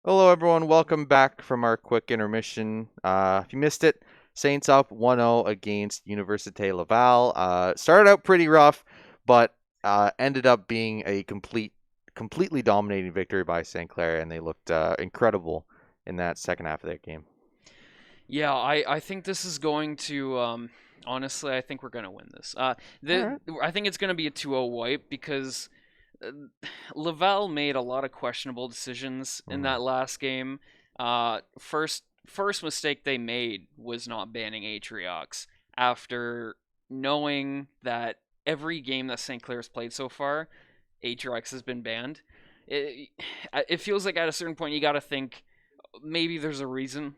Hello, everyone. Welcome back from our quick intermission. If you missed it, Saints up 1-0 against Universite Laval. Started out pretty rough, but ended up being a completely dominating victory by St. Clair, and they looked incredible in that second half of that game. Yeah, I think this is going to honestly, I think we're going to win this. All The right. I think it's going to be a 2-0 wipe because uh, Laval made a lot of questionable decisions in Mhm. that last game. First mistake they made was not banning Atriox after knowing that every game that St. Clair's played so far, Atriox has been banned. It, it feels like at a certain point you got to think maybe there's a reason.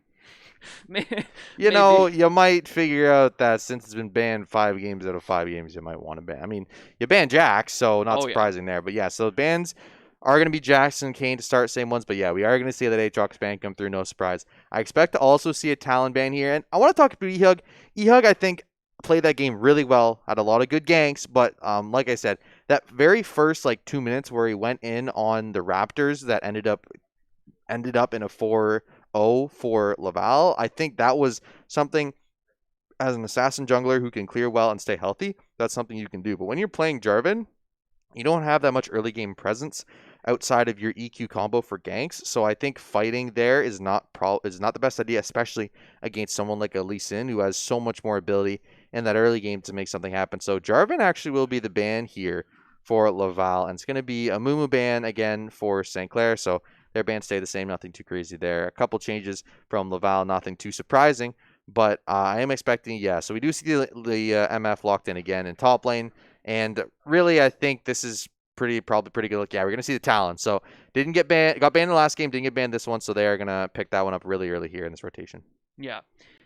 Maybe. You might figure out that since it's been banned 5 games out of 5 games, you might want to ban. I mean, you banned Jax, so not Oh yeah. surprising there. But yeah, so the bans are going to be Jackson and Kane to start, same ones. But yeah, we are going to see that Aatrox ban come through, no surprise. I expect to also see a Talon ban here. And I want to talk about Ehug. Ehug, I think, played that game really well, had a lot of good ganks. But like I said, that very first 2 minutes where he went in on the Raptors that ended up in a 4-0 for Laval. I think that was something as an assassin jungler who can clear well and stay healthy. That's something you can do. But when you're playing Jarvan, you don't have that much early game presence outside of your EQ combo for ganks. So I think fighting there is not the best idea, especially against someone like a Lee Sin who has so much more ability in that early game to make something happen. So Jarvan actually will be the ban here for Laval, and it's going to be a Mumu ban again for St. Clair. So their bans stay the same, nothing too crazy there. A couple changes from Laval, nothing too surprising. But I am expecting, yeah. So we do see the MF locked in again in top lane. And really, I think this is probably pretty good look. Yeah, we're gonna see the Talon. So didn't get banned, got banned in the last game, didn't get banned this one. So they are gonna pick that one up really early here in this rotation. Yeah.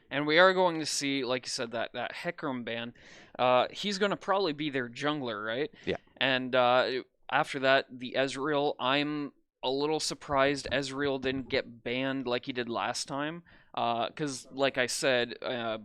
And we are going to see, like you said, that Hecarim ban. He's going to probably be their jungler, right? Yeah. And after that, the Ezreal. I'm a little surprised Ezreal didn't get banned like he did last time. Because, like I said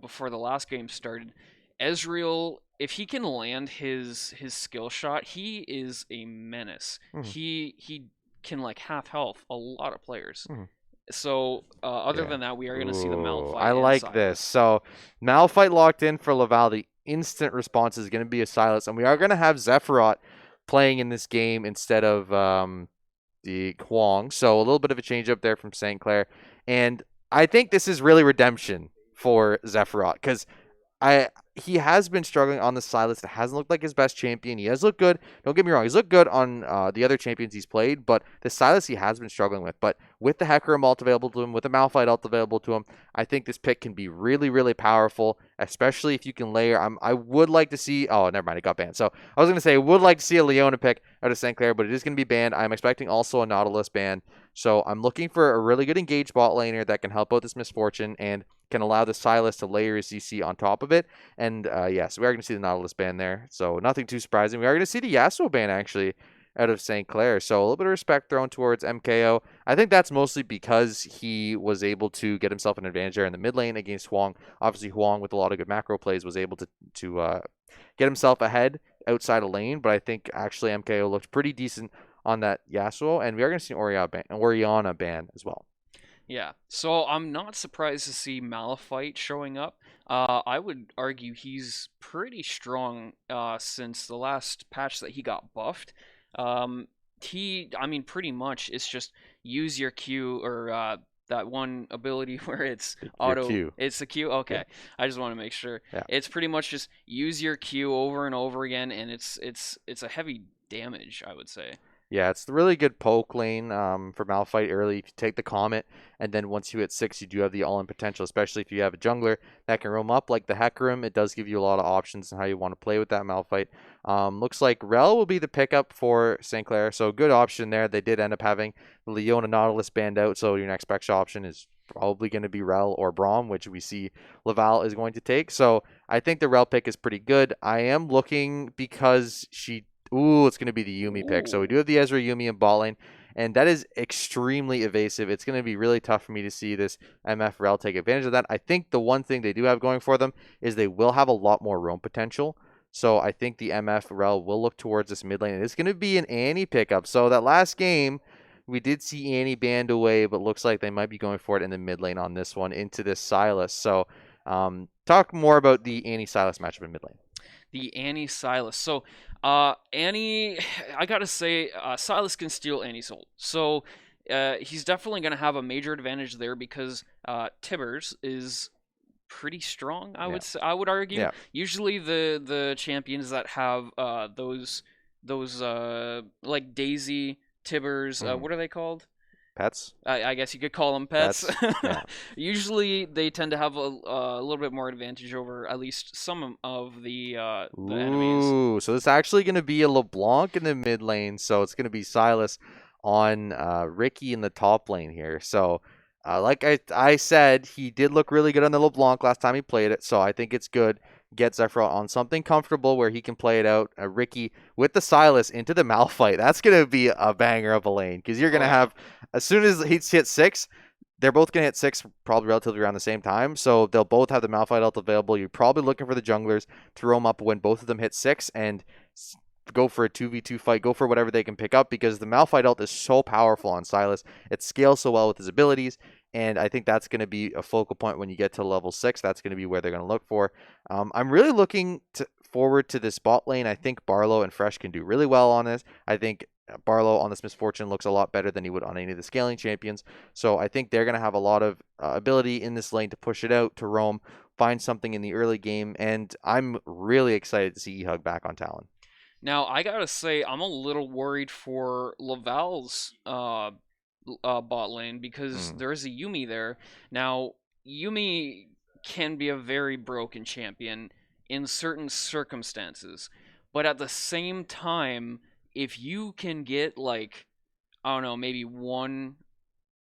before the last game started, Ezreal, if he can land his skill shot, he is a menace. Hmm. He can like half health a lot of players. Hmm. So, other Yeah. than that, we are going to see the Ooh, I Malphite and like this. Silas. So Malphite locked in for Laval. The instant response is gonna be a Silas, and we are gonna have Zephyros playing in this game instead of the Kwong. So a little bit of a change up there from St. Clair. And I think this is really redemption for Zephyros because I he has been struggling on the side list. It hasn't looked like his best champion. He has looked good. Don't get me wrong. He's looked good on the other champions he's played, but the Silas he has been struggling with. But with the Hecarim ult available to him, with the Malphite ult available to him, I think this pick can be really, really powerful, especially if you can layer. I would like to see. Oh, never mind. It got banned. So I was going to say, I would like to see a Leona pick out of St. Clair, but it is going to be banned. I'm expecting also a Nautilus ban. So I'm looking for a really good engaged bot laner that can help out this misfortune and can allow the Silas to layer his CC on top of it. And yeah, so we are going to see the Nautilus ban there. So nothing too surprising. We are going to see the Yasuo ban actually out of St. Clair. So a little bit of respect thrown towards MKO. I think that's mostly because he was able to get himself an advantage there in the mid lane against Huang. Obviously, Huang with a lot of good macro plays was able to get himself ahead outside of lane. But I think actually MKO looked pretty decent on that Yasuo, and we are going to see Oriana ban as well. Yeah, so I'm not surprised to see Malphite showing up. I would argue he's pretty strong since the last patch that he got buffed. I mean, pretty much it's just use your Q or that one ability where it's Your auto. Q. It's the Q. Yeah. Okay, I just want to make sure. Yeah. It's pretty much just use your Q over and over again, and it's a heavy damage, I would say. Yeah, it's the really good poke lane for Malphite early. If you take the Comet, and then once you hit 6, you do have the all-in potential, especially if you have a jungler that can roam up like the Hecarim. It does give you a lot of options on how you want to play with that Malphite. Looks like Rel will be the pickup for St. Clair, so good option there. They did end up having the Leona Nautilus banned out, so your next extra option is probably going to be Rel or Braum, which we see Laval is going to take. So I think the Rel pick is pretty good. I am looking because she Ooh, it's going to be the Yumi pick. So we do Ooh. have the Ezra Yumi in ball lane, and that is extremely evasive. It's going to be really tough for me to see this MF Rel take advantage of that. I think the one thing they do have going for them is they will have a lot more roam potential. So I think the MF Rel will look towards this mid lane. It's going to be an Annie pickup. So that last game, We did see Annie banned away, but looks like they might be going for it in the mid lane on this one into this Silas. So talk more about the Annie Silas matchup in mid lane. The Annie Silas. So, Annie, I gotta say, Silas can steal Annie's ult. So, he's definitely gonna have a major advantage there because Tibbers is pretty strong. Yeah. I would argue. Yeah. Usually, the champions that have those like Daisy, Tibbers, Mhm. what are they called? Pets? I guess you could call them pets. Pets? Yeah. Usually, they tend to have a little bit more advantage over at least some of the enemies. Ooh, so it's actually going to be a LeBlanc in the mid lane. So it's going to be Silas on Ricky in the top lane here. So, like I said, he did look really good on the LeBlanc last time he played it. So I think it's good. Get Zephyr on something comfortable where he can play it out. Ricky with the Silas into the Malphite. That's going to be a banger of a lane because you're going Oh to yeah. have, as soon as he hits 6, they're both going to hit 6 probably relatively around the same time. So they'll both have the Malphite ult available. You're probably looking for the junglers to roam up when both of them hit 6 and go for a 2v2 fight. Go for whatever they can pick up because the Malphite ult is so powerful on Silas. It scales so well with his abilities. And I think that's going to be a focal point when you get to level 6. That's going to be where they're going to look for. I'm really looking forward to this bot lane. I think Barlow and Fresh can do really well on this. I think Barlow on this Misfortune looks a lot better than he would on any of the scaling champions. So I think they're going to have a lot of ability in this lane to push it out, to roam, find something in the early game. And I'm really excited to see Ehug back on Talon. Now I gotta say I'm a little worried for Laval's bot lane because Mm. there is a Yumi there. Now Yumi can be a very broken champion in certain circumstances, but at the same time, if you can get like I don't know maybe 1,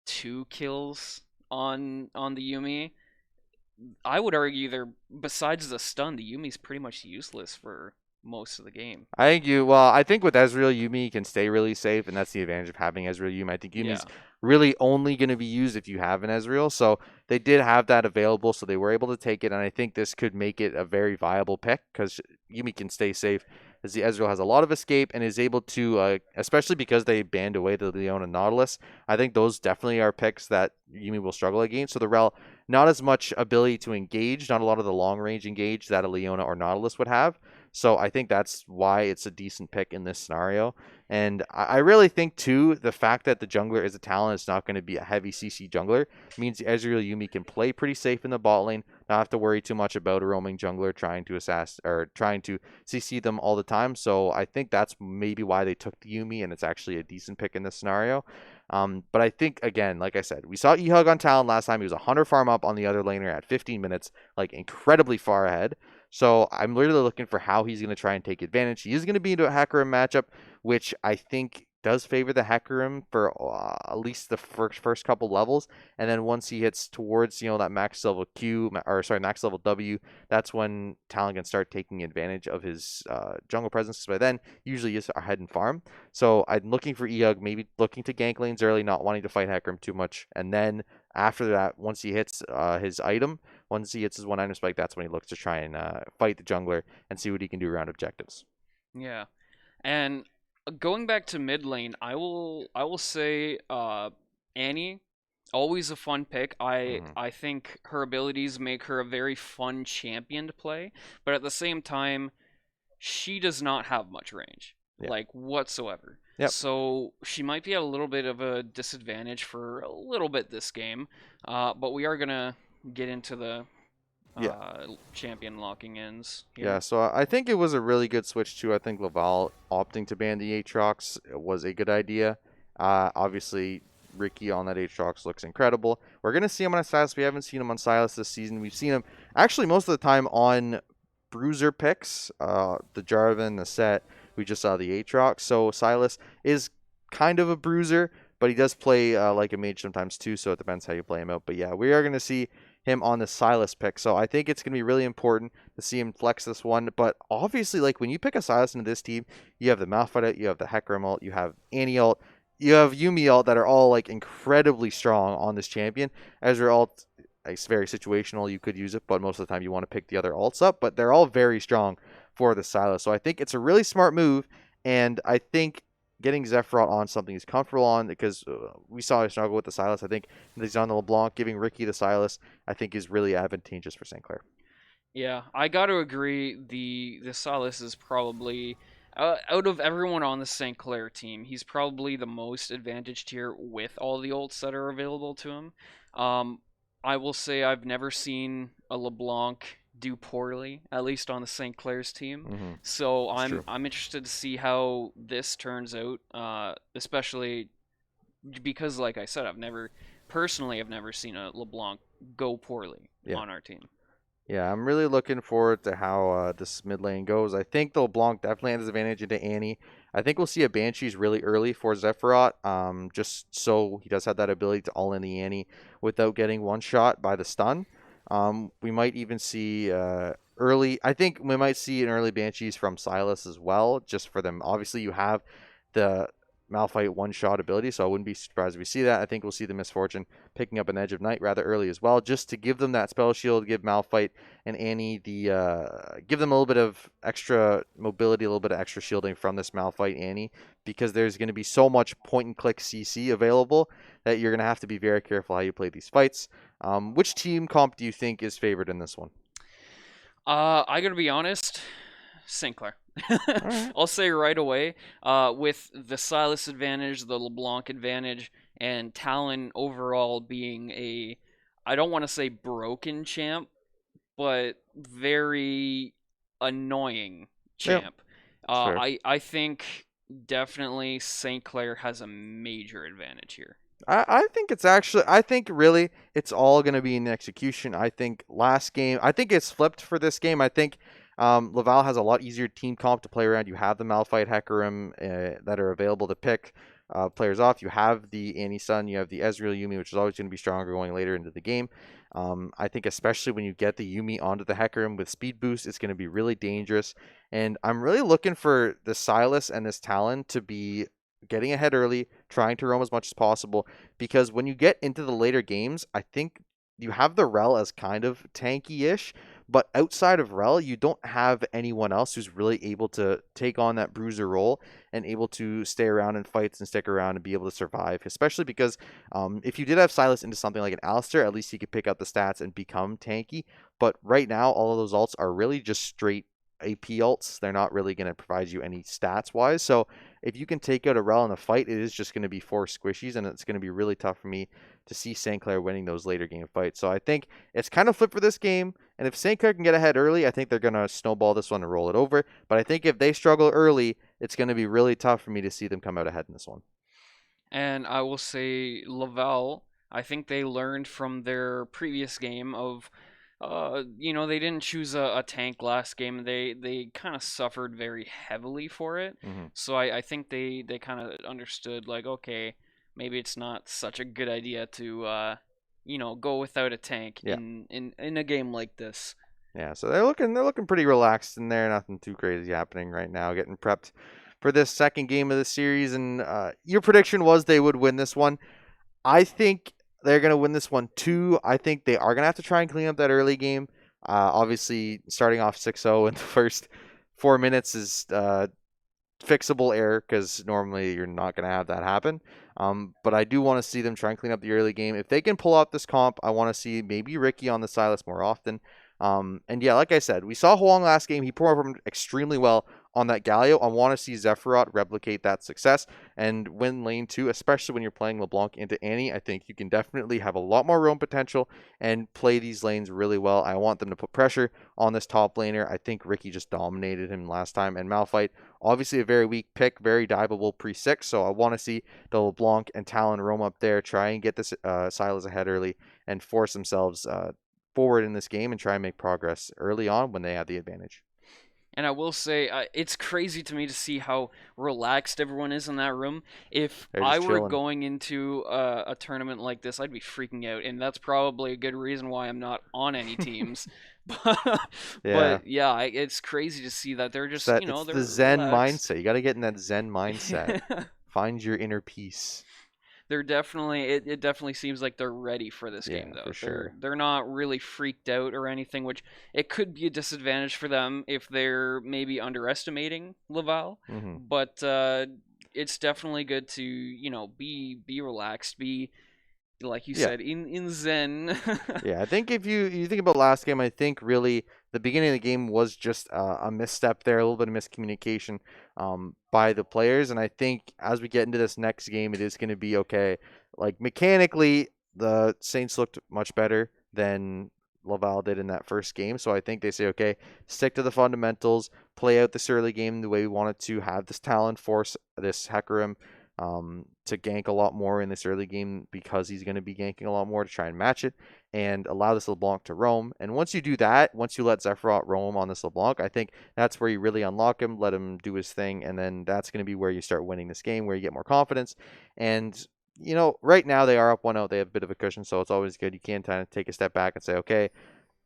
2 kills on the Yumi, I would argue they're besides the stun, the Yumi's pretty much useless for most of the game. I think with Ezreal, Yumi can stay really safe, and that's the advantage of having Ezreal Yumi. I think Yeah. Yumi's really only going to be used if you have an Ezreal. So they did have that available, so they were able to take it, and I think this could make it a very viable pick because Yumi can stay safe as the Ezreal has a lot of escape and is able to, especially because they banned away the Leona Nautilus. I think those definitely are picks that Yumi will struggle against. So the Rel, not as much ability to engage, not a lot of the long range engage that a Leona or Nautilus would have. So I think that's why it's a decent pick in this scenario. And I really think, too, the fact that the jungler is a Talon, it's not going to be a heavy CC jungler, means Ezreal Yumi can play pretty safe in the bot lane, not have to worry too much about a roaming jungler trying to trying to CC them all the time. So I think that's maybe why they took the Yumi, and it's actually a decent pick in this scenario. But I think, again, like I said, we saw Ehug on Talon last time. He was a 100 farm up on the other laner at 15 minutes, like incredibly far ahead. So I'm literally looking for how he's going to try and take advantage. He is going to be into a Hecarim matchup, which I think does favor the Hecarim for at least the first couple levels, and then once he hits towards that max level max level W, that's when Talon can start taking advantage of his jungle presence. By then, usually is ahead in farm. So I'm looking for Ehug, maybe looking to gank lanes early, not wanting to fight Hecarim too much, and then after that, once he hits his item. Once he hits his one item spike, that's when he looks to try and fight the jungler and see what he can do around objectives. Yeah. And going back to mid lane, I will say Annie, always a fun pick. I Mm-hmm. I think her abilities make her a very fun champion to play, but at the same time, she does not have much range, Yeah. like whatsoever. Yep. So she might be at a little bit of a disadvantage for a little bit this game, but we are gonna get into the Yeah. champion locking ins Yeah. here. So I think it was a really good switch too. I think Laval opting to ban the Aatrox was a good idea. Obviously, Ricky on that Aatrox looks incredible. We're gonna see him on Silas. We haven't seen him on Silas this season. We've seen him actually most of the time on bruiser picks. The Jarvan, the Set. We just saw the Aatrox. So Silas is kind of a bruiser, but he does play like a mage sometimes too. So it depends how you play him out. But yeah, we are gonna see him on the Silas pick. So I think it's going to be really important to see him flex this one. But obviously, like when you pick a Silas into this team, you have the Malphite ult, you have the Hecarim ult, you have Annie ult, you have Yumi ult that are all like incredibly strong on this champion. Ezra ult, it's very situational. You could use it, but most of the time you want to pick the other ults up. But they're all very strong for the Silas. So I think it's a really smart move. And I think getting Zephrot on something he's comfortable on, because we saw him struggle with the Silas. I think he's on the LeBlanc, giving Ricky the Silas, I think is really advantageous for St. Clair. Yeah, I got to agree. The Salas is probably out of everyone on the St. Clair team, he's probably the most advantaged here with all the ults that are available to him. Um, I will say I've never seen a LeBlanc do poorly, at least on the St. Clair's team. Mm-hmm. So It's true. I'm interested to see how this turns out, especially because, like I said, I've never seen a LeBlanc go poorly Yeah. on our team. Yeah, I'm really looking forward to how this mid lane goes. I think the LeBlanc definitely has advantage into Annie. I think we'll see a Banshees really early for Zephrot, just so he does have that ability to all in the Annie without getting one shot by the stun. We might even see early. I think we might see an early Banshees from Silas as well, just for them. Obviously, you have the Malphite one shot ability, so I wouldn't be surprised if we see that. I think we'll see the Misfortune picking up an Edge of Night rather early as well, just to give them that spell shield, give Malphite and Annie give them a little bit of extra mobility, a little bit of extra shielding from this Malphite Annie, because there's going to be so much point and click CC available that you're going to have to be very careful how you play these fights. Which team comp do you think is favored in this one? I gotta be honest, St. Clair. All right. I'll say right away, with the Silas advantage, the LeBlanc advantage, and Talon overall being I don't want to say broken champ, but very annoying Yep, champ. it's fair. I think definitely St. Clair has a major advantage here. I think it's actually, I think really it's all going to be in execution. I think last game, I think it's flipped for this game. I think Laval has a lot easier team comp to play around. You have the Malphite Hecarim that are available to pick players off. You have the Annie Sun, you have the Ezreal Yumi, which is always going to be stronger going later into the game. I think especially when you get the Yumi onto the Hecarim with speed boost, it's going to be really dangerous. And I'm really looking for the Silas and this Talon to be getting ahead early, trying to roam as much as possible, because when you get into the later games, I think you have the Rel as kind of tanky-ish, but outside of Rel, you don't have anyone else who's really able to take on that bruiser role and able to stay around in fights and stick around and be able to survive, especially because if you did have Silas into something like an Alistair, at least he could pick up the stats and become tanky, but right now, all of those ults are really just straight AP ults. They're not really going to provide you any stats wise. So if you can take out a Rel in a fight, it is just going to be 4 squishies, and it's going to be really tough for me to see St. Clair winning those later game fights. So I think it's kind of flipped for this game, and if St. Clair can get ahead early, I think they're going to snowball this one and roll it over. But I think if they struggle early, it's going to be really tough for me to see them come out ahead in this one. And I will say Laval, I think they learned from their previous game of they didn't choose a tank last game. They kind of suffered very heavily for it. Mm-hmm. So I think they kind of understood, like, okay, maybe it's not such a good idea to go without a tank Yeah. in a game like this. Yeah, so they're looking pretty relaxed in there. Nothing too crazy happening right now. Getting prepped for this second game of the series. And your prediction was they would win this one. I think they're going to win this one too. I think they are going to have to try and clean up that early game. Obviously, starting off 6-0 in the first 4 minutes is fixable error, because normally you're not going to have that happen. But I do want to see them try and clean up the early game. If they can pull out this comp, I want to see maybe Ricky on the Silas more often. And yeah, like I said, we saw Huang last game. He performed extremely well on that Galio. I want to see Zephrot replicate that success and win lane 2, especially when you're playing LeBlanc into Annie. I think you can definitely have a lot more roam potential and play these lanes really well. I want them to put pressure on this top laner. I think Ricky just dominated him last time. And Malphite, obviously a very weak pick, very diveable pre-6. So I want to see the LeBlanc and Talon roam up there, try and get this Silas ahead early and force themselves forward in this game and try and make progress early on when they have the advantage. And I will say, it's crazy to me to see how relaxed everyone is in that room. If They're I just were chilling. going into a tournament like this, I'd be freaking out, and that's probably a good reason why I'm not on any teams. But, Yeah. but yeah, it's crazy to see that they're It's just, that it's the they're Zen relaxed. mindset. You got to get in that Zen mindset. Find your inner peace. They're definitely it definitely seems like they're ready for this Yeah, game though. for They're sure. they're not really freaked out or anything, which it could be a disadvantage for them if they're maybe underestimating Laval. Hmm. But it's definitely good to be relaxed, be like you Yeah. said in zen. Yeah, I think if you think about last game, I think really the beginning of the game was just a misstep there, a little bit of miscommunication by the players, and I think as we get into this next game, it is going to be okay. Like mechanically, the Saints looked much better than Laval did in that first game, so I think they say, okay, stick to the fundamentals, play out this early game the way we wanted to, have this talent force this Hecarim to gank a lot more in this early game because he's going to be ganking a lot more to try and match it and allow this LeBlanc to roam. And once you do that, once you let Sephiroth roam on this LeBlanc, I think that's where you really unlock him, let him do his thing, and then that's going to be where you start winning this game, where you get more confidence. And right now they are up 1-0. They have a bit of a cushion, so it's always good. You can kind of take a step back and say, okay,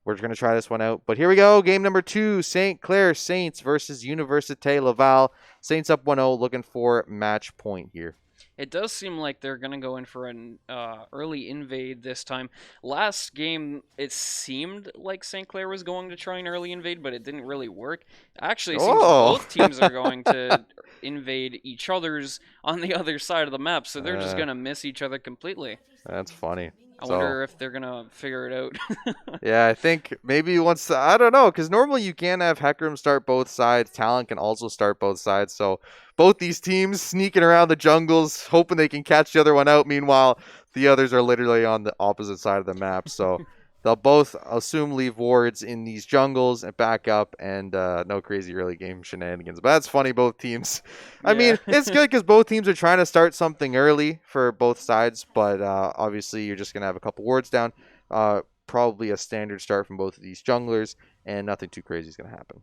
we're going to try this one out. But here we go. Game number 2, St. Clair Saints versus Universite Laval. Saints up 1-0, looking for match point here. It does seem like they're going to go in for an early invade this time. Last game, it seemed like St. Clair was going to try an early invade, but it didn't really work. Actually, it seems both teams are going to invade each other's on the other side of the map, so they're just going to miss each other completely. That's funny. I wonder if they're going to figure it out. Yeah, I think maybe once, I don't know, because normally you can have Hecarim start both sides. Talon can also start both sides. So both these teams sneaking around the jungles, hoping they can catch the other one out. Meanwhile, the others are literally on the opposite side of the map. So they'll both assume leave wards in these jungles and back up, and no crazy early game shenanigans. But that's funny, both teams. I mean, it's good because both teams are trying to start something early for both sides, but obviously you're just going to have a couple wards down. Probably a standard start from both of these junglers, and nothing too crazy is going to happen.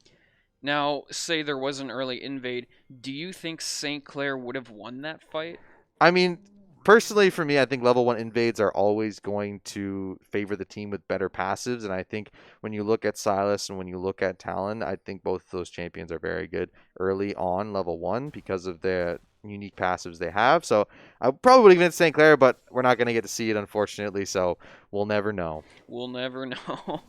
Now, say there was an early invade, do you think St. Clair would have won that fight? I mean, personally, for me, I think level 1 invades are always going to favor the team with better passives, and I think when you look at Silas and when you look at Talon, I think both of those champions are very good early on level 1 because of the unique passives they have. So I probably would have given it to St. Clair, but we're not going to get to see it, unfortunately, so we'll never know. We'll never know.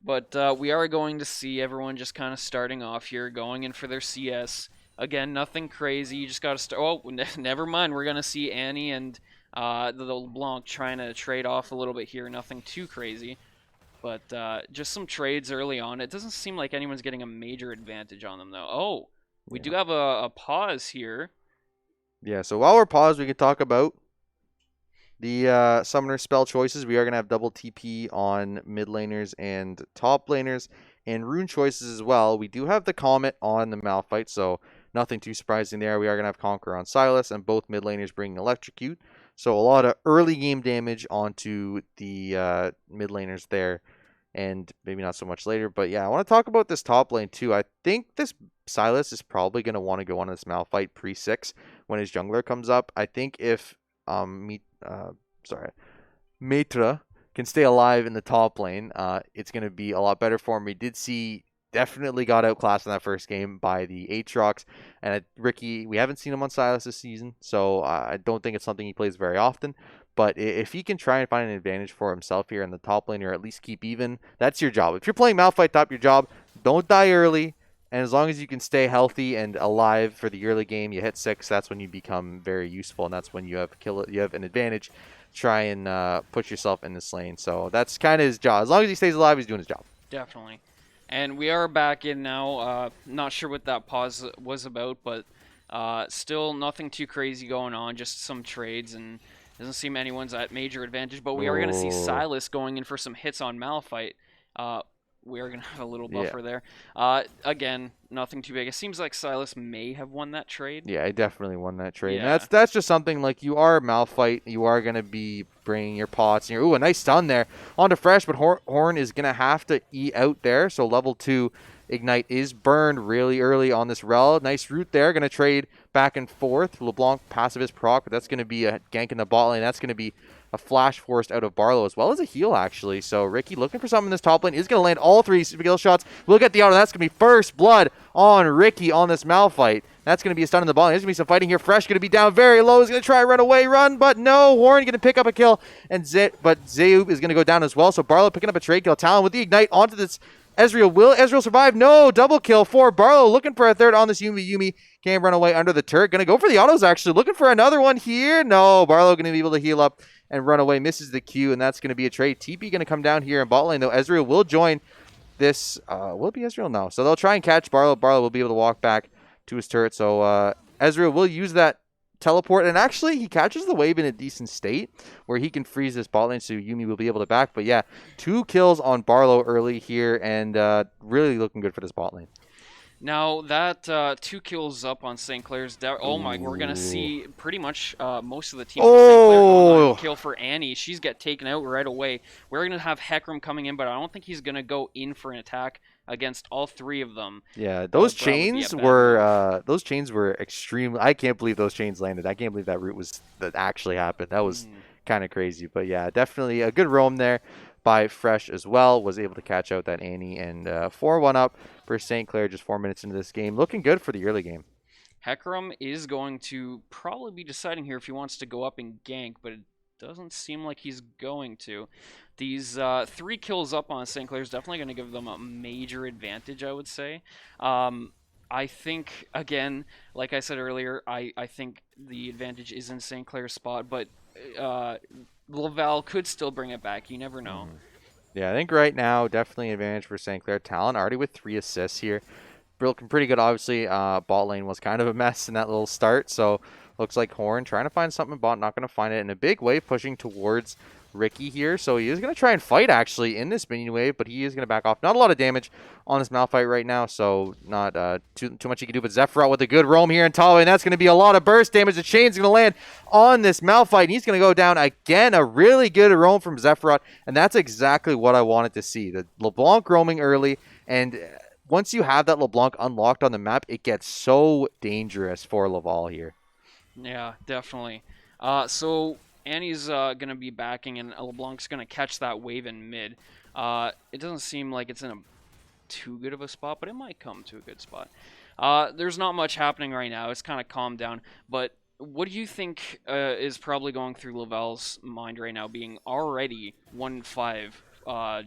But we are going to see everyone just kind of starting off here, going in for their CS. Again, nothing crazy. You just got to start. Oh, never mind. We're going to see Annie and the LeBlanc trying to trade off a little bit here. Nothing too crazy. But just some trades early on. It doesn't seem like anyone's getting a major advantage on them, though. Oh, we do have a pause here. Yeah, so while we're paused, we can talk about the summoner spell choices. We are going to have double TP on mid laners and top laners, and rune choices as well. We do have the Comet on the Malphite, so nothing too surprising there. We are going to have Conquer on Silas, and both mid laners bringing Electrocute. So a lot of early game damage onto the mid laners there, and maybe not so much later. But yeah, I want to talk about this top lane too. I think this Silas is probably going to want to go on this Malphite pre-6 when his jungler comes up. I think if Maitre can stay alive in the top lane, it's going to be a lot better for him. We did see definitely got outclassed in that first game by the Aatrox, and Ricky, we haven't seen him on Silas this season, so I don't think it's something he plays very often. But if he can try and find an advantage for himself here in the top lane, or at least keep even, that's your job. If you're playing Malphite top, your job, don't die early. And as long as you can stay healthy and alive for the early game, you hit 6, that's when you become very useful, and that's when you have an advantage. Try and put yourself in this lane. So that's kind of his job. As long as he stays alive, he's doing his job. Definitely. And we are back in now. Not sure what that pause was about, but still nothing too crazy going on. Just some trades, and doesn't seem anyone's at major advantage. But we are going to see Silas going in for some hits on Malphite. We are going to have a little buffer there. Again, nothing too big. It seems like Silas may have won that trade. Yeah, he definitely won that trade. Yeah. And that's just something like you are Malphite. You are going to be bringing your pots. And ooh, a nice stun there. On to Fresh, but Horn is going to have to eat out there. So level 2 Ignite is burned really early on this Rel. Nice route there. Going to trade back and forth. LeBlanc passive is proc, but that's going to be a gank in the bot lane. That's going to be a flash forced out of Barlow as well as a heal, actually. So Ricky looking for something in this top lane. Is going to land all 3 skill shots. We'll get the auto. That's going to be first blood on Ricky on this Malphite. That's going to be a stun in the ball. There's going to be some fighting here. Fresh going to be down very low. He's going to try and run away, but no. Horn going to pick up a kill, but Zayub is going to go down as well. So Barlow picking up a trade kill. Talon with the Ignite onto this Ezreal survive? No, double kill for Barlow, looking for a third on this Yumi. Yumi can't run away under the turret. Gonna go for the autos, actually. Looking for another one here. No, Barlow gonna be able to heal up and run away. Misses the Q, and that's gonna be a trade. TP gonna come down here in bot lane, though. Ezreal will join this. Will it be Ezreal? No. So they'll try and catch Barlow. Barlow will be able to walk back to his turret. So Ezreal will use that teleport, and actually he catches the wave in a decent state where he can freeze this bot lane, so Yumi will be able to back. But yeah, 2 kills on Barlow early here, and really looking good for this bot lane. Now that 2 kills up on St. Clair's, oh my, we're gonna see pretty much most of the team. Oh, kill for Annie. She's get taken out right away. We're gonna have Hecarim coming in, but I don't think he's gonna go in for an attack against all 3 of them. Yeah, those chains were extremely. I can't believe those chains landed. I can't believe that actually happened. That was kind of crazy. But yeah, definitely a good roam there by Fresh as well. Was able to catch out that Annie, and 4-1 up for St. Clair just 4 minutes into this game. Looking good for the early game. Hecarim is going to probably be deciding here if he wants to go up and gank, but it doesn't seem like he's going to. These 3 kills up on St. Clair is definitely going to give them a major advantage, I would say. I think, again, like I said earlier, I think the advantage is in St. Clair's spot, but Laval could still bring it back. You never know. Yeah, I think right now, definitely an advantage for St. Clair. Talon already with 3 assists here. Looking pretty good, obviously. Bot lane was kind of a mess in that little start, so looks like Horn trying to find something in bot, not going to find it. In a big wave pushing towards Ricky here, so he is going to try and fight, actually, in this minion wave, but he is going to back off. Not a lot of damage on this Malphite right now, so not too much he can do, but Zephyros with a good roam here in top lane, and that's going to be a lot of burst damage. The chain's going to land on this Malphite, and he's going to go down again. A really good roam from Zephyros, and that's exactly what I wanted to see. The LeBlanc roaming early, and once you have that LeBlanc unlocked on the map, it gets so dangerous for Laval here. Yeah, definitely. So Annie's going to be backing, and LeBlanc's going to catch that wave in mid. It doesn't seem like it's in a too good of a spot, but it might come to a good spot. There's not much happening right now. It's kind of calmed down. But what do you think is probably going through Laval's mind right now, being already 1-5?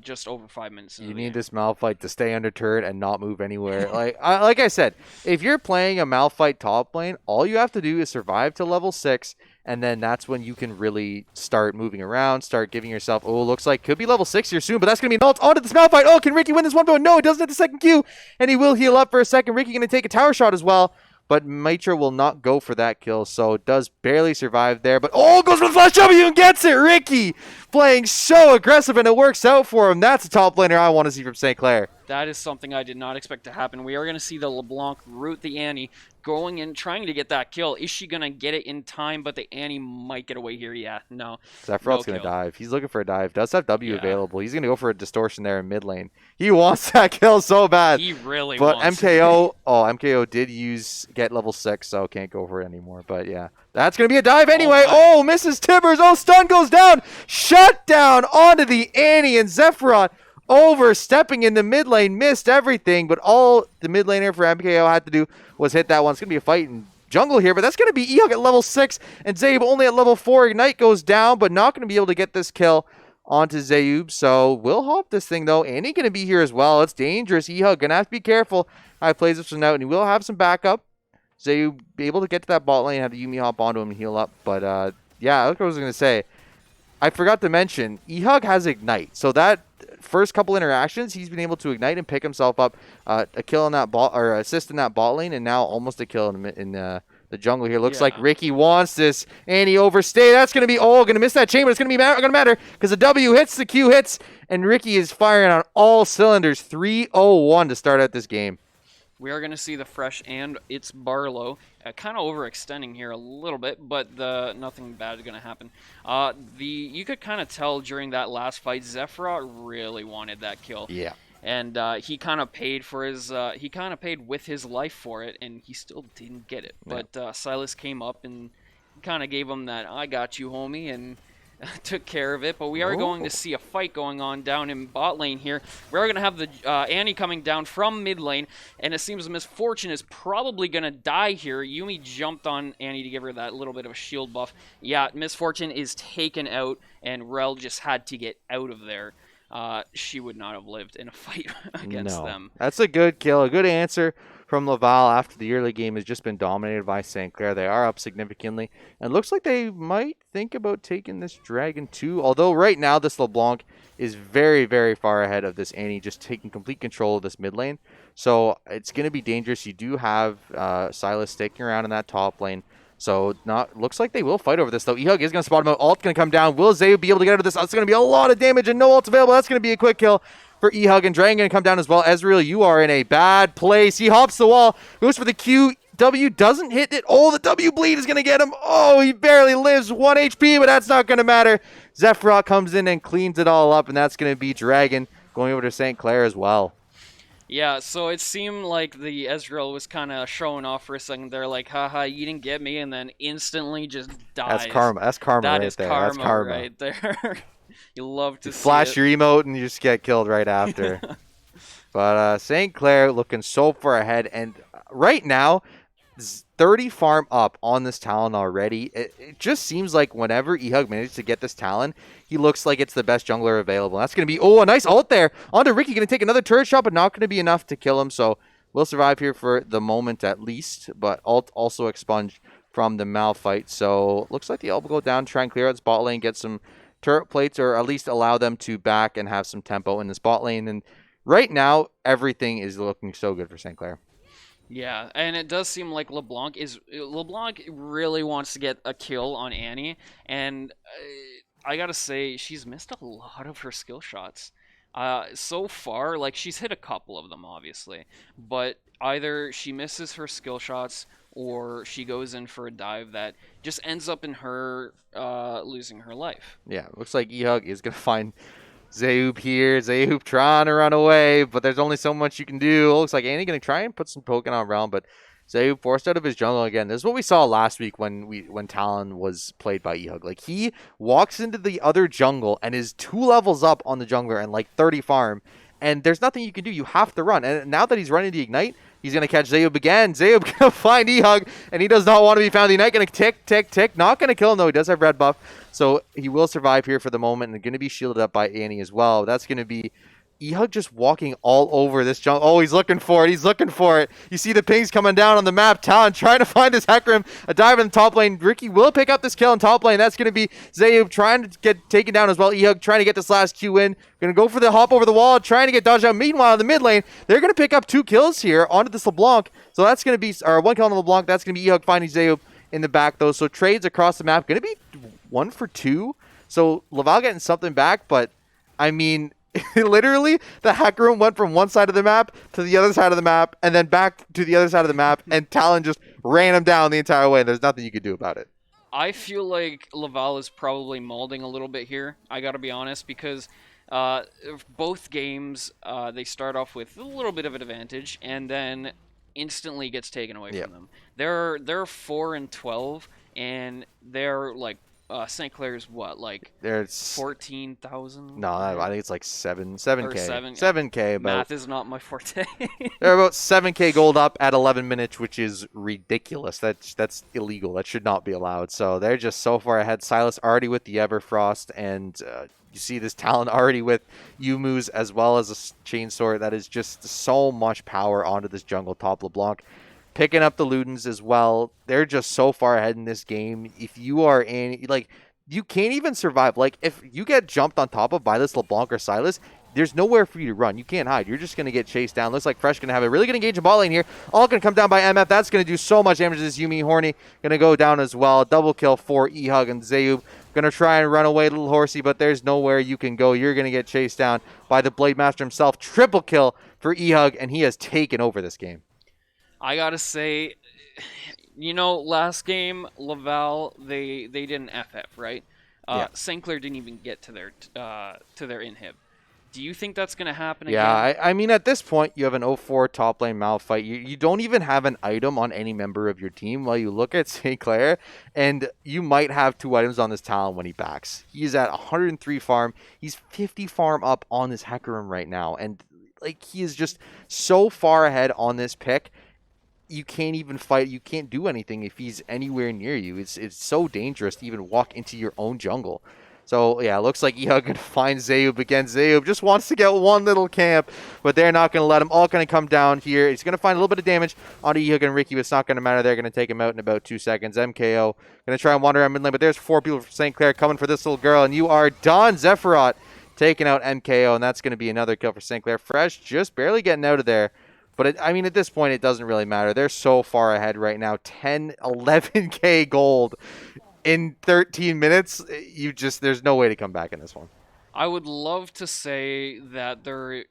Just over 5 minutes. You need this Malphite to stay under turret and not move anywhere. like I said, if you're playing a Malphite top lane, all you have to do is survive to level 6, and then that's when you can really start moving around, start giving yourself, oh, looks like could be level 6 here soon, but that's going to be ult onto this Malphite. Oh, can Ricky win this one? No, he doesn't have the second Q, and he will heal up for a second. Ricky going to take a tower shot as well, but Mitra will not go for that kill, so does barely survive there. But, oh, goes for the flash W and gets it! Ricky playing so aggressive, and it works out for him. That's a top laner I want to see from St. Clair. That is something I did not expect to happen. We are going to see the LeBlanc root the Annie, going in, trying to get that kill. Is she going to get it in time? But the Annie might get away here. Yeah, no. Zephyros going to dive. He's looking for a dive. Does have W available. He's going to go for a distortion there in mid lane. He wants that kill so bad. He really but wants MKO, it. MKO did get level 6, so can't go for it anymore. But yeah, that's going to be a dive anyway. Oh, misses Tibbers. Oh, stun goes down. Shut down onto the Annie, and Zephyros overstepping in the mid lane, missed everything, but all the mid laner for MKO had to do was hit that one. It's going to be a fight in jungle here, but that's going to be Ehug at level 6, and Zabe only at level 4. Ignite goes down, but not going to be able to get this kill onto Zaub, so we'll hop this thing, though. Annie going to be here as well. It's dangerous. Ehug going to have to be careful how he plays this one out, and he will have some backup. Zaub be able to get to that bot lane, have the Yumi hop onto him and heal up, but yeah, that's what I was going to say. I forgot to mention, Ehug has Ignite, so that first couple interactions, he's been able to ignite and pick himself up a kill in that bot, or assist in that bot lane, and now almost a kill in the jungle here. Looks like Ricky wants this, and he overstay. That's going to be going to miss that chain, but it's going to matter because the W hits, the Q hits, and Ricky is firing on all cylinders. 3-0-1 to start out this game. We are going to see the Fresh and it's Barlow kind of overextending here a little bit, but nothing bad is going to happen. You could kind of tell during that last fight, Zephyros really wanted that kill. Yeah. And he kind of paid for his he kind of paid with his life for it, and he still didn't get it. Yeah. But Silas came up and kind of gave him that "I got you, homie," and took care of it. But we are going to see a fight going on down in bot lane here. We're going to have the Annie coming down from mid lane, and it seems Misfortune is probably going to die here. Yumi jumped on Annie to give her that little bit of a shield buff. Yeah, Misfortune is taken out, and Rel just had to get out of there. she would not have lived in a fight against No. them. That's a good kill, a good answer from Laval after the early game has just been dominated by St. Clair. They are up significantly. And looks like they might think about taking this Dragon too. Although right now this LeBlanc is very, very far ahead of this Annie, just taking complete control of this mid lane. So it's going to be dangerous. You do have Silas sticking around in that top lane. So not looks like they will fight over this though. Ehug is going to spot him out. Ult going to come down. Will Zayu be able to get out of this? That's going to be a lot of damage and no ult available. That's going to be a quick kill for Ehug, and Dragon going to come down as well. Ezreal, you are in a bad place. He hops the wall, goes for the Q. W doesn't hit it. Oh, the W bleed is going to get him. Oh, he barely lives. 1 HP, but that's not going to matter. Zephyros comes in and cleans it all up, and that's going to be Dragon going over to St. Clair as well. Yeah, so it seemed like the Ezreal was kind of showing off for a second. They're like, haha, you didn't get me, and then instantly just dies. That's karma. That's karma That right is there. karma That's karma right there. You love to see flash it. your emote and you just get killed right after. But St. Clair looking so far ahead, and right now 30 farm up on this Talon already. It just seems like whenever Ehug manages to get this Talon, he looks like it's the best jungler available. That's going to be, oh, a nice ult there. Onto Ricky, going to take another turret shot, but not going to be enough to kill him. So we'll survive here for the moment at least, but ult also expunged from the Malphite. So looks like the ult will go down, try and clear out spot lane, get some turret plates, or at least allow them to back and have some tempo in the spot lane. And right now, everything is looking so good for St. Clair. Yeah, and it does seem like LeBlanc really wants to get a kill on Annie, and I gotta say she's missed a lot of her skill shots. So far, like she's hit a couple of them, obviously, but either she misses her skill shots or she goes in for a dive that just ends up in her losing her life. Yeah, looks like Ehug is gonna find Zayoop here. Zayoop trying to run away, but there's only so much you can do. Looks like Annie going to try and put some Pokemon around, but Zayoop forced out of his jungle again. This is what we saw last week when Talon was played by Ehug. Like, he walks into the other jungle and is 2 levels up on the jungler and like 30 farm, and there's nothing you can do. You have to run. And now that he's running the Ignite, he's going to catch Zayoop again. Zayoop going to find Ehug, and he does not want to be found. The Ignite going to tick, tick, tick. Not going to kill him, though. He does have red buff. So he will survive here for the moment and going to be shielded up by Annie as well. That's going to be Ehug just walking all over this jungle. Oh, he's looking for it. He's looking for it. You see the pings coming down on the map. Talon trying to find his Hecarim. A dive in the top lane. Ricky will pick up this kill in top lane. That's going to be Zayoub trying to get taken down as well. Ehug trying to get this last Q in. Going to go for the hop over the wall, trying to get dodged out. Meanwhile, in the mid lane, they're going to pick up 2 kills here onto this LeBlanc. So that's going to be, or 1 kill on the LeBlanc. That's going to be Ehug finding Zayoub in the back, though. So trades across the map. Going to be 1 for 2. So Laval getting something back, but I mean, literally the hacker room went from one side of the map to the other side of the map and then back to the other side of the map, and Talon just ran him down the entire way. There's nothing you could do about it. I feel like Laval is probably molding a little bit here. I gotta be honest, because both games they start off with a little bit of an advantage and then instantly gets taken away from them. They're 4-12 and they're like St. Clair's what, like There's 14,000? No, I think it's like 7K. 7K. About, math is not my forte. they're about 7K gold up at 11 minutes, which is ridiculous. That's illegal. That should not be allowed. So they're just so far ahead. Silas already with the Everfrost, and you see this Talon already with Yumu's as well as a Chainsword. That is just so much power onto this jungle top LeBlanc. Picking up the Ludens as well. They're just so far ahead in this game. If you are in, like, you can't even survive. Like, if you get jumped on top of by this LeBlanc or Silas, there's nowhere for you to run. You can't hide. You're just going to get chased down. Looks like Fresh going to have a really good engage in ball lane here. All going to come down by MF. That's going to do so much damage to this Yumi. Horny going to go down as well. Double kill for Ehug, and Zayoub going to try and run away, little horsey, but there's nowhere you can go. You're going to get chased down by the Blade Master himself. Triple kill for Ehug, and he has taken over this game. I gotta say, you know, last game Laval they didn't FF, right? Yeah. St. Clair didn't even get to their inhib. Do you think that's gonna happen again? Yeah, I mean, at this point, you have an 0-4 top lane Malphite. You don't even have an item on any member of your team. While you look at St. Clair, and you might have 2 items on this Talon when he backs. He's at 103 farm. He's 50 farm up on this Hecarim right now, and like, he is just so far ahead on this pick. You can't even fight. You can't do anything if he's anywhere near you. It's so dangerous to even walk into your own jungle. So yeah, it looks like EHUG gonna find Zayub again. Zayub just wants to get one little camp, but they're not gonna let him. All gonna come down here. He's gonna find a little bit of damage on EHUG and Ricky, but it's not gonna matter. They're gonna take him out in about 2 seconds. MKO gonna try and wander around mid lane, but there's 4 people from St. Clair coming for this little girl, and you are done. Zephyros taking out MKO, and that's gonna be another kill for St. Clair. Fresh just barely getting out of there. But I mean, at this point, it doesn't really matter. They're so far ahead right now. 10, 11K gold in 13 minutes. There's no way to come back in this one. I would love to say that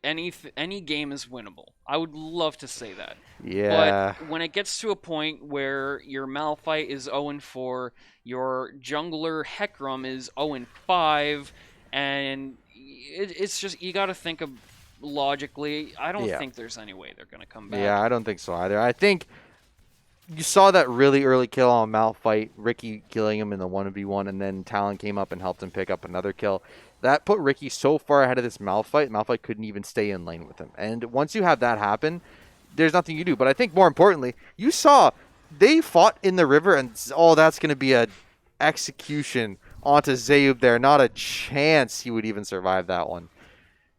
any game is winnable. I would love to say that. But Yeah. when it gets to a point where your Malphite is 0-4, your jungler Hecarim is 0-5, and it's just you got to think of logically. I don't Yeah. think there's any way they're gonna come Yeah, back. I don't think so either. I think you saw that really early kill on Malphite, Ricky killing him in the 1v1, and then Talon came up and helped him pick up another kill. That put Ricky so far ahead of this Malphite, Malphite couldn't even stay in lane with him. And once you have that happen, there's nothing you do. But I think more importantly, you saw they fought in the river, and that's going to be a execution onto Zayub there. Not a chance he would even survive that one.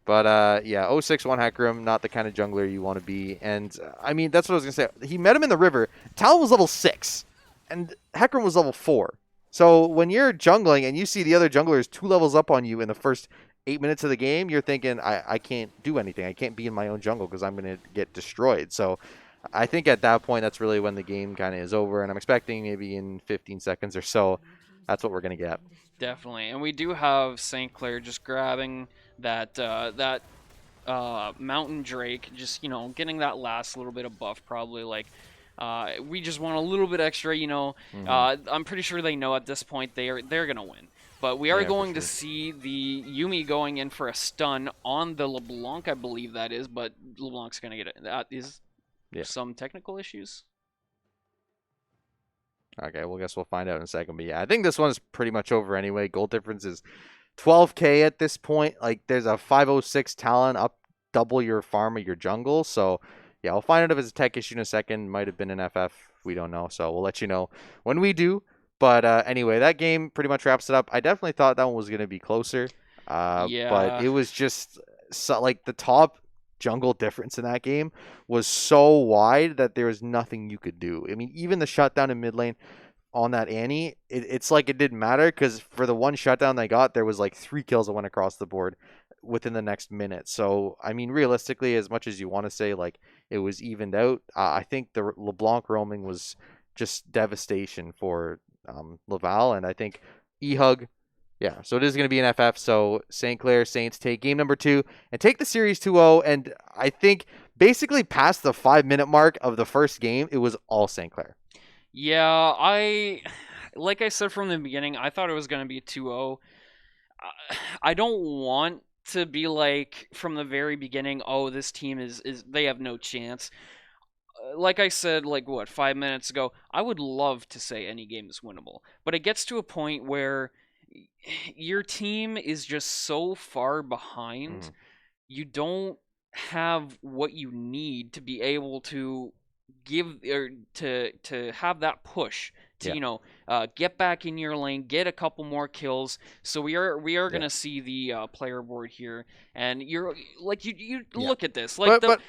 But yeah, 061 Hecarim, not the kind of jungler you want to be. And I mean, that's what I was going to say. He met him in the river. Talon was level 6, and Hecarim was level 4. So when you're jungling and you see the other junglers 2 levels up on you in the first 8 minutes of the game, you're thinking, I can't do anything. I can't be in my own jungle because I'm going to get destroyed. So I think at that point, that's really when the game kind of is over. And I'm expecting maybe in 15 seconds or so, that's what we're going to get. Definitely, and we do have St. Clair just grabbing that Mountain Drake, just getting that last little bit of buff, probably like. We just want a little bit extra, I'm pretty sure they know at this point they're gonna win. But we are Yeah, for going to sure. see the Yumi going in for a stun on the LeBlanc, I believe that is, but LeBlanc's gonna get it. That is Yeah. some technical issues. Okay, well, guess we'll find out in a second. But yeah, I think this one's pretty much over anyway. Gold difference is 12K at this point. Like, there's a 506 talent up double your farm of your jungle. So yeah, we'll find out if it's a tech issue in a second. Might have been an FF. We don't know. So we'll let you know when we do. But anyway, that game pretty much wraps it up. I definitely thought that one was going to be closer. But Yeah. it was just like the top jungle difference in that game was so wide that there was nothing you could do. I mean, even the shutdown in mid lane on that Annie, it's like it didn't matter because for the one shutdown they got, there was like 3 kills that went across the board within the next minute. So, I mean, realistically, as much as you want to say like it was evened out, I think the LeBlanc roaming was just devastation for Laval, and I think EHUG. Yeah, so it is going to be an FF. So St. Clair Saints take game number 2 and take the series 2-0. And I think basically past the 5-minute mark of the first game, it was all St. Clair. Yeah, like I said from the beginning, I thought it was going to be 2-0. I don't want to be like from the very beginning, oh, this team is they have no chance. Like I said, like what, 5 minutes ago, I would love to say any game is winnable, but it gets to a point where your team is just so far behind, Mm, you don't have what you need to be able to give or to have that push to yeah, get back in your lane, get a couple more kills. So we are yeah, gonna see the player board here, and you're like you yeah. look at this like But the but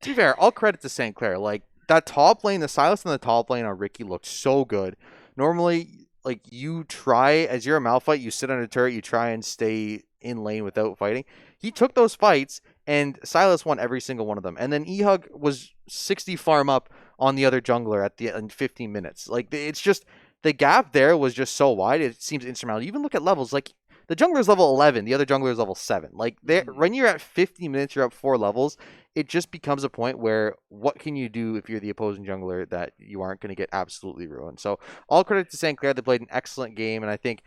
to be fair, all credit to St. Clair. Like that top lane, the Silas in the top lane on Ricky looked so good. Normally, like you try as you're a Malphite, you sit on a turret, you try and stay in lane without fighting. He took those fights, and Silas won every single one of them. And then Ehug was 60 farm up on the other jungler at the in 15 minutes. Like it's just the gap there was just so wide. It seems insurmountable. You even look at levels like. The jungler is level 11. The other jungler is level 7. Like there, Mhm. when you're at 50 minutes, you're up 4 levels. It just becomes a point where what can you do if you're the opposing jungler that you aren't going to get absolutely ruined. So all credit to St. Clair. They played an excellent game, and I think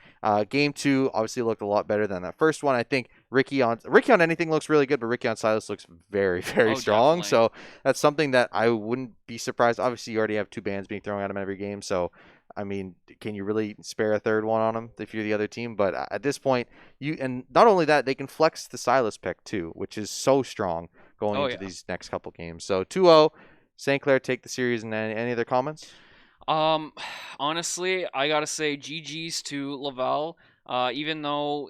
game 2 obviously looked a lot better than that first one. I think Ricky on anything looks really good, but Ricky on Silas looks very very Oh, strong. definitely. So that's something that I wouldn't be surprised. Obviously, you already have 2 bans being thrown at him every game, so. I mean, can you really spare a third one on him if you're the other team? But at this point, and not only that, they can flex the Silas pick too, which is so strong going Oh into yeah. these next couple games. So 2-0, St. Clair take the series. And any other comments? Um, honestly, I gotta say GG's to Laval. Even though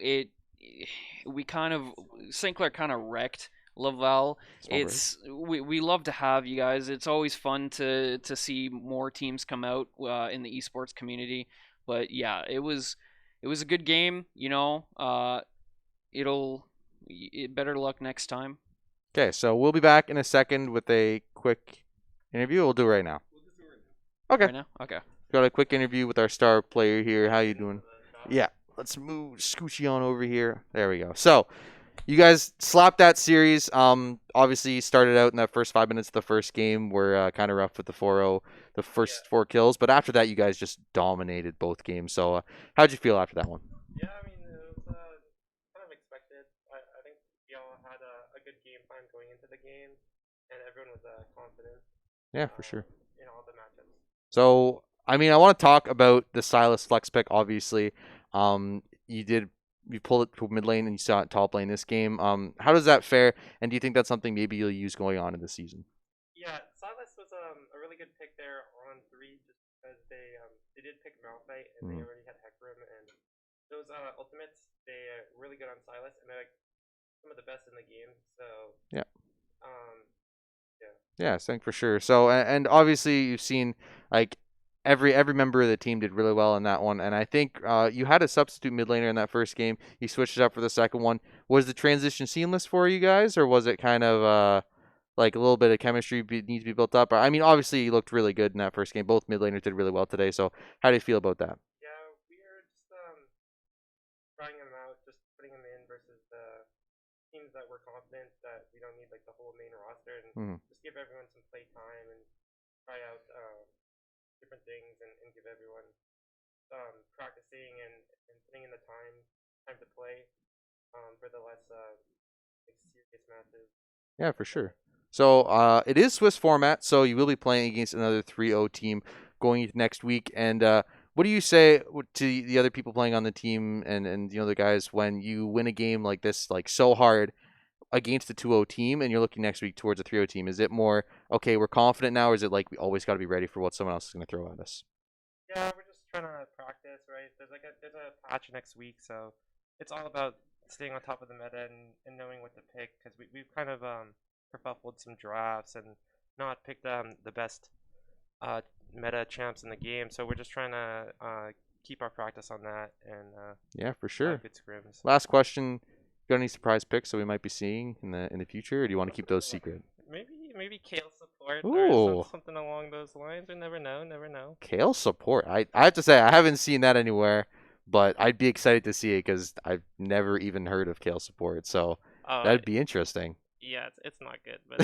we kind of St. Clair kind of wrecked Laval. Small break. We love to have you guys. It's always fun to see more teams come out in the esports community. But yeah, it was a good game. It'll better luck next time. Okay, so we'll be back in a second with a quick interview. We'll do it right now. Okay. Right now, okay. Got a quick interview with our star player here. How you doing? Yeah. Let's move Scoochie on over here. There we go. So, you guys slapped that series. Obviously, you started out in that first 5 minutes of the first game were kind of rough with the 4-0, the first 4 kills. But after that, you guys just dominated both games. So, how'd you feel after that one? Yeah, I mean, it was kind of expected. I think we all had a good game plan going into the game, and everyone was confident Yeah, for sure. in all the matchups. So, I mean, I want to talk about the Silas flex pick. Obviously, you pulled it to mid lane and you saw it top lane this game. How does that fare? And do you think that's something maybe you'll use going on in the season? Yeah, Silas was a really good pick there on 3, just because they did pick Malphite and they already had Hecarim, and those ultimates they are really good on Silas, and they're like some of the best in the game. So Yeah. um, yeah. Yeah, I think for sure. So, and obviously you've seen like every member of the team did really well in that one, and I think you had a substitute mid laner in that first game. You switched it up for the second one. Was the transition seamless for you guys, or was it kind of like a little bit of chemistry needs to be built up? I mean, obviously you looked really good in that first game. Both mid laners did really well today. So, how do you feel about that? Yeah, we are just trying him out, just putting him in versus the teams that we're confident that we don't need like the whole main roster, and just give everyone some play time and try out different things, and give everyone practicing and putting in the time to play for the less like serious matches. Yeah, for sure. So it is Swiss format, so you will be playing against another 3-0 team going into next week. And what do you say to the other people playing on the team and the guys when you win a game like this, like so hard against a 2-0 team, and you're looking next week towards a 3-0 team? Is it more okay, we're confident now, or is it like we always got to be ready for what someone else is going to throw at us? Yeah, we're just trying to practice, right? There's a patch next week, so it's all about staying on top of the meta and knowing what to pick, because we've kind of kerfuffled some drafts and not picked the best meta champs in the game. So we're just trying to keep our practice on that and Yeah, for sure. good scrims. Last question: got any surprise picks that we might be seeing in the future, or do you want to keep those secret? Maybe Kale support Ooh. or something along those lines. We never know, never know. Kale support. I have to say I haven't seen that anywhere, but I'd be excited to see it because I've never even heard of Kale support. So Oh, that'd be interesting. yeah, it's not good, but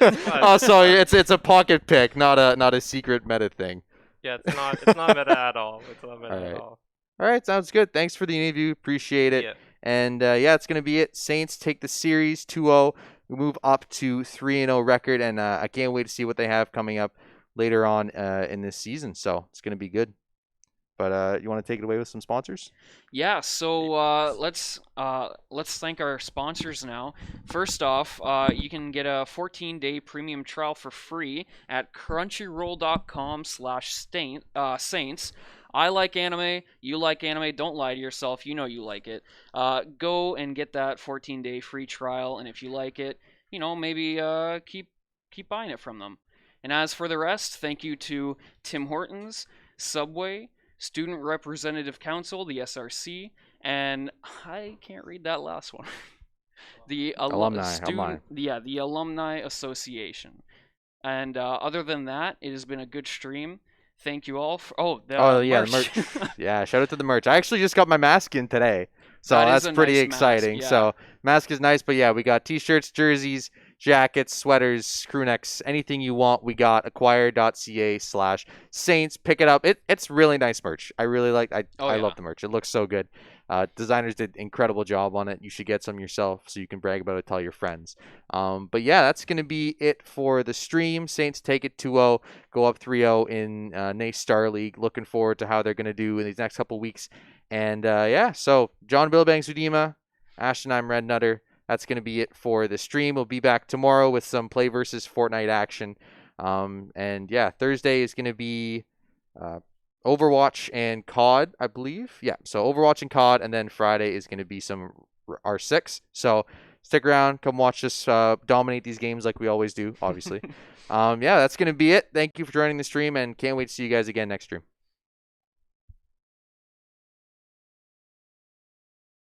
it's fun. Oh, so it's a pocket pick, not a secret meta thing. Yeah, it's not meta at all. It's not meta All right. at all. All right, sounds good. Thanks for the interview. Appreciate it. Yeah. And yeah, it's gonna be it. Saints take the series 2-0. We move up to 3-0 record, and I can't wait to see what they have coming up later on in this season. So it's gonna be good. But you want to take it away with some sponsors? Yeah, so let's thank our sponsors now. First off, you can get a 14-day premium trial for free at crunchyroll.com/saints. I like anime. You like anime. Don't lie to yourself. You know you like it. Go and get that 14-day free trial, and if you like it, maybe keep buying it from them. And as for the rest, thank you to Tim Hortons, Subway, Student Representative Council, the SRC, and I can't read that last one. The the Alumni Association. And other than that, it has been a good stream. Thank you all for Oh yeah, merch. the merch. Yeah, shout out to the merch. I actually just got my mask in today, so That is that's a pretty nice exciting. mask, yeah. So mask is nice, but yeah, we got t-shirts, jerseys, jackets, sweaters, crew necks, anything you want. We got acquire.ca/Saints. Pick it up. It's really nice merch. I really like. I Oh, yeah. love the merch. It looks so good. Designers did incredible job on it. You should get some yourself so you can brag about it, tell your friends. But yeah, that's gonna be it for the stream. Saints take it 2-0, go up 3-0 in NACE Star League. Looking forward to how they're gonna do in these next couple weeks. And yeah, so John Billbanks Udima, Ashton, I'm Red Nutter. That's going to be it for the stream. We'll be back tomorrow with some Play versus Fortnite action. And yeah, Thursday is going to be Overwatch and COD, I believe. Yeah, so Overwatch and COD, and then Friday is going to be some R6. So stick around, come watch us dominate these games like we always do, obviously. Yeah, that's going to be it. Thank you for joining the stream, and can't wait to see you guys again next stream.